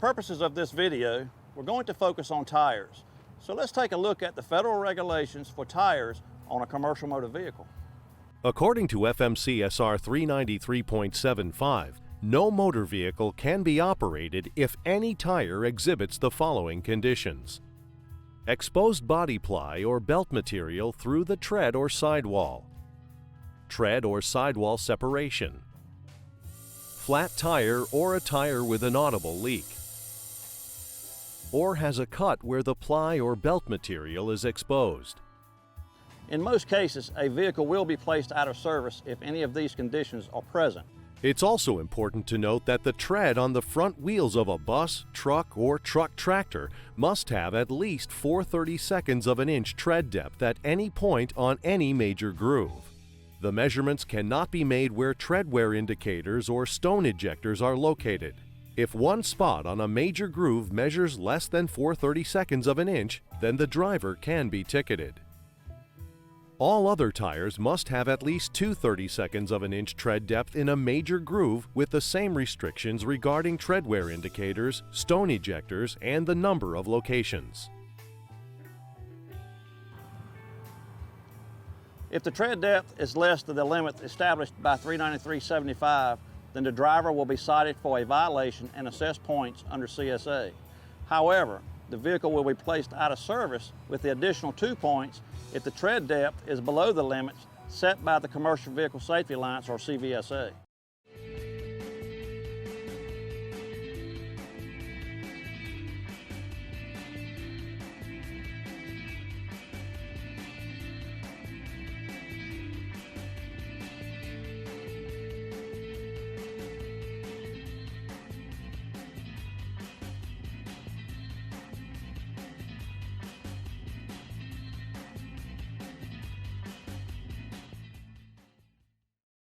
purposes of this video, we're going to focus on tires. So let's take a look at the federal regulations for tires on a commercial motor vehicle. According to FMCSR 393.75, no motor vehicle can be operated if any tire exhibits the following conditions: exposed body ply or belt material through the tread or sidewall, tread or sidewall separation, flat tire or a tire with an audible leak, or has a cut where the ply or belt material is exposed. In most cases, a vehicle will be placed out of service if any of these conditions are present. It's also important to note that the tread on the front wheels of a bus, truck, or truck tractor must have at least 4/32 of an inch tread depth at any point on any major groove. The measurements cannot be made where tread wear indicators or stone ejectors are located. If one spot on a major groove measures less than 4/32 of an inch, then the driver can be ticketed. All other tires must have at least 2/32 of an inch tread depth in a major groove with the same restrictions regarding tread wear indicators, stone ejectors, and the number of locations. If the tread depth is less than the limit established by 393.75, then the driver will be cited for a violation and assessed points under CSA. However, the vehicle will be placed out of service with the additional 2 points if the tread depth is below the limits set by the Commercial Vehicle Safety Alliance or CVSA.